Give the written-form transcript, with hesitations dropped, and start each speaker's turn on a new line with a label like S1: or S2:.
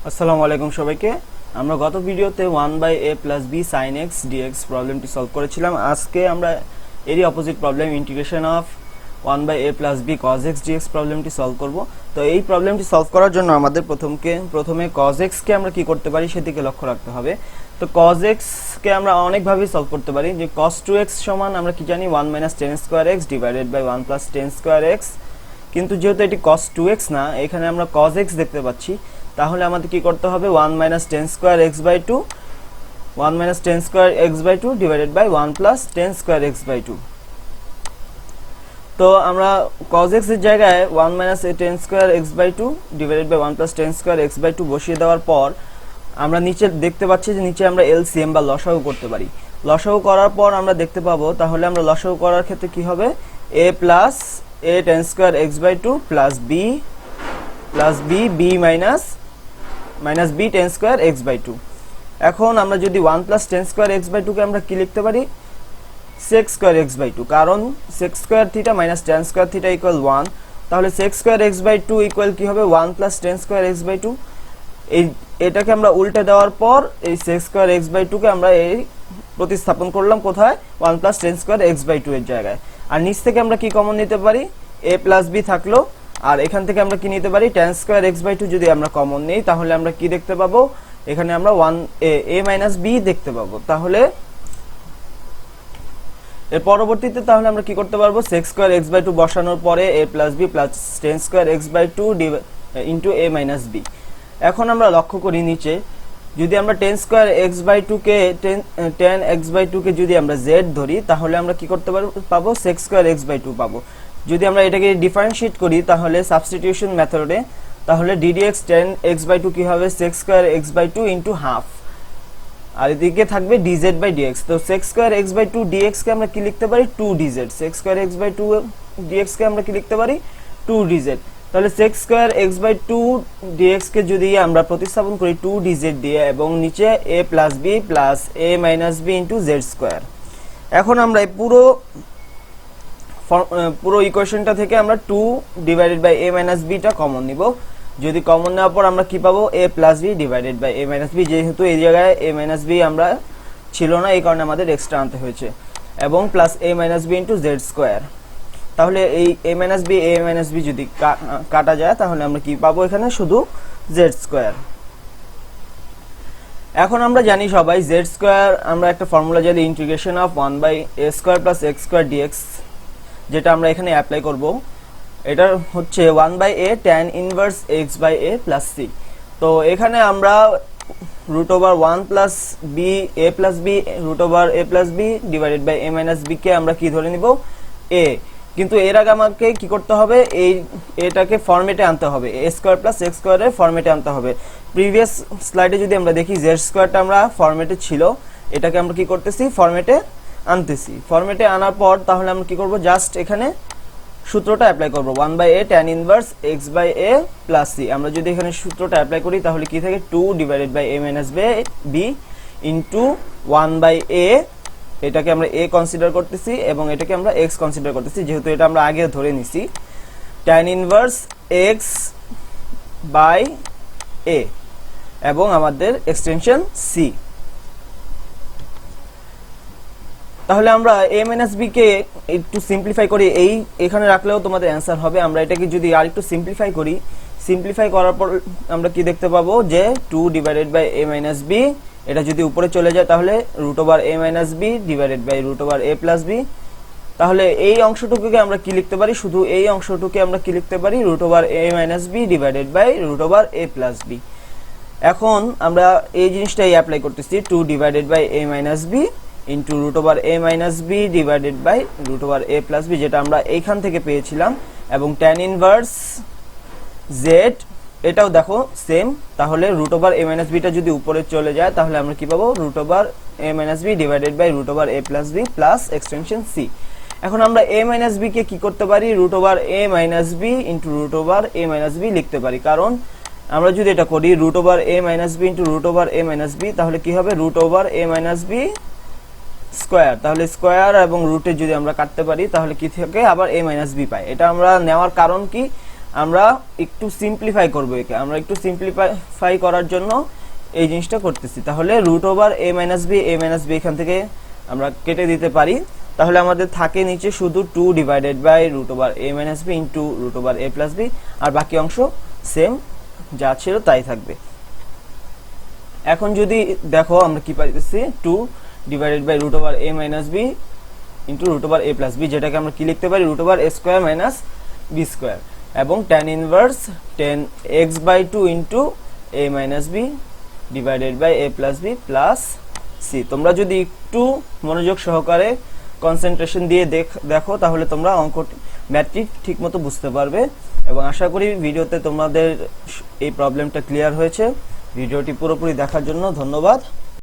S1: আসসালামু আলাইকুম সবাইকে। আমরা গত ভিডিওতে 1/a plus b sin x dx প্রবলেমটি সলভ করেছিলাম। আজকে আমরা এরই opposite problem integration of 1/a plus b cos x dx প্রবলেমটি সলভ করব। তো এই প্রবলেমটি সলভ করার জন্য আমাদের প্রথমে cos x কে আমরা কি করতে পারি সেদিকে লক্ষ্য রাখতে হবে। তো cos x কে আমরা অনেকভাবে সলভ করতে পারি। যে cos 2x সমান আমরা কি জানি 1 - tan square x divided by 1 + tan square x, কিন্তু যেহেতু এটি cos 2x না, এখানে আমরা cos x দেখতে পাচ্ছি, তাহলে আমাদের কি করতে হবে 1 - tan square x by 2 1 - tan square x by 2 divided by 1 + tan square x by 2। তো আমরা cos x এর জায়গায় 1 - tan square x by 2 divided by 1 + tan square x by 2 বসিয়ে দেওয়ার পর আমরা নিচে দেখতে পাচ্ছি যে নিচে আমরা এলসিএম বা লসাগু করতে পারি। লসাগু করার পর আমরা দেখতে পাবো, তাহলে আমরা লসাগু করার ক্ষেত্রে কি হবে a + a tan square x by 2 plus b b minus b tan square x by 2। এখন আমরা যদি 1 + tan স্কয়ার x বাই 2 কে আমরা কি লিখতে পারি sec স্কয়ার x বাই 2, কারণ sec square theta minus tan square theta equal 1, তাহলে sec square x by 2 equal কি হবে 1 + tan স্কয়ার x বাই 2। এটাকে আমরা উল্টে দেওয়ার পর এই sec স্কয়ার x বাই 2 কে আমরা এই প্রতিস্থাপন করলাম কোথায় 1 + tan স্কয়ার x বাই 2 এর জায়গায়। আর নিচ থেকে আমরা কি কমন নিতে পারি a + b থাকলো, আর এখান থেকে আমরা কি নিতে পারি tan স্কয়ার x বাই 2 যদি আমরা কমন নেই তাহলে আমরা কি দেখতে পাবো এখানে আমরা a - b দেখতে পাবো। তাহলে এর পরবর্তীতে তাহলে আমরা কি করতে পারবো sec স্কয়ার x বাই 2 বসানোর পরে a + b plus tan square x by 2 into a - b। এখন আমরা লক্ষ্য করি নিচে যদি আমরা tan স্কয়ার x বাই 2 কে tan x বাই 2 কে যদি আমরা z ধরি তাহলে আমরা কি করতে পাবো sec স্কয়ার x বাই 2 পাবো। যদি আমরা এটাকে ডিফারেন্সিয়েট করি তাহলে সাবস্টিটিউশন মেথডে, তাহলে ddx tan x বাই 2 কি হবে sec square x by 2 into half, আর এদিকে থাকবে dz বাই dx। তো sec square x by 2 dx কে আমরা কি লিখতে পারি 2dz। sec square x by 2 dx কে আমরা কি লিখতে পারি 2dz। তাহলে sec square x by 2 dx কে যদি আমরা প্রতিস্থাপন করি 2dz দিয়ে এবং নিচে a + b plus a - b into z square. এখন আমরা এই পুরো ইকুয়েশনটা থেকে আমরা 2 ডিভাইডেড বাই a - b টা কমন নিব। যদি কমন নেওয়ার পর আমরা কি পাবো a + b divided by a - b, যেহেতু এই জায়গায় a - b আমরা ছিল না এই কারণে আমাদের এক্সট্রা আনতে হয়েছে, এবং plus a - b into z square. তাহলে এই a - b যদি কাটা যায় তাহলে আমরা কি পাবো এখানে শুধু z স্কয়ার। এখন আমরা জানি সবাই z স্কয়ার আমরা একটা ফর্মুলা জানি integration of 1/a square plus x square dx, যেটা আমরা এখানে অ্যাপ্লাই করব। এটা হচ্ছে 1/a tan inverse x by a plus c। তো এখানে আমরা √1 plus b a plus b √a plus b divided by a - b কে আমরা কি ধরে নিব a, কিন্তু এর আগে আমাকে কি করতে হবে এটাকে ফরম্যাটে আনতে হবে, a স্কয়ার প্লাস x স্কয়ারের ফরম্যাটে আনতে হবে। প্রিভিয়াস স্লাইডে যদি আমরা দেখি z স্কয়ারটা আমরা ফরম্যাটে ছিল, এটাকে আমরা কি করতেছি ফরম্যাটে আনতেছি। ফরম্যাটে আনার পর তাহলে আমরা কি করব জাস্ট এখানে সূত্রটা অ্যাপ্লাই করব 1/a tan inverse x by a plus c। আমরা যদি এখানে সূত্রটা অ্যাপ্লাই করি তাহলে কি থাকে 2 divided by a - b into 1/a, এটাকে আমরা a কনসিডার করতেছি এবং এটাকে আমরা x কনসিডার করতেছি, যেহেতু এটা আমরা আগে ধরে নিছি tan inverse x by a এবং আমাদের এক্সটেনশন c। তাহলে আমরা a - b কে একটু সিম্পলিফাই করি, এখানে রাখলেও তোমাদের অ্যান্সার হবে। আমরা এটাকে যদি আর একটু সিম্পলিফাই করি, সিম্পলিফাই করার পর আমরা কি দেখতে পাবো যে 2 ডিভাইডেড বাই a - b, এটা যদি উপরে চলে যায় তাহলে √a - b divided by √a plus b। তাহলে এই অংশটুকুকে আমরা কি লিখতে পারি, শুধু এই অংশটুকুকে আমরা কি লিখতে পারি √a - b divided by √a plus b। এখন আমরা এই জিনিসটাই অ্যাপ্লাই করতেছি 2 divided by a - b into √a - b divided by √a plus b, যেটা আমরা এইখান থেকে পেয়েছিলাম, এবং tan ইনভার্স z এটাও দেখো সেম। তাহলে √a - b টা যদি উপরে চলে যায় তাহলে আমরা কি পাবো √a - b divided by √a plus b plus extension c। এখন আমরা a - b কে কি করতে পারি √a - b into √a - b লিখতে পারি, কারণ আমরা যদি এটা করি √a - b into √a - b তাহলে কি হবে √a - b স্কয়ার। তাহলে স্কয়ার এবং রুটে যদি আমরা কাটতে পারি তাহলে কি থাকে আবার a - b পাই। এটা আমরা নেওয়ার কারণ কি, আমরা একটু সিম্পলিফাই করব একে, আমরা একটু সিম্পলিফাই করার জন্য এই জিনিসটা করতেছি। তাহলে root over a minus B এখান থেকে আমরা কেটে দিতে পারি। তাহলে আমাদের থাকে নিচে শুধু 2 divided by root over a minus B into root over a plus b, আর বাকি অংশ সেম যা ছিল তাই থাকবে। এখন যদি দেখো আমরা কি পাইতেছি, 2 divided by root over a minus B into root over a plus B, যেটাকে আমরা কি লিখতে পারি, root over a square minus B square, এবং tan inverse 10x/2 into a minus B divided by a plus B plus C. তোমরা যদি একটু মনোযোগ সহকারে কনসেন্ট্রেশন দিয়ে দেখো তাহলে তোমরা ম্যাথটি ঠিক মতো বুঝতে পারবে, এবং আশা করি ভিডিওতে তোমাদের এই প্রবলেমটা ক্লিয়ার হয়েছে। ভিডিওটি পুরোপুরি দেখার জন্য ধন্যবাদ।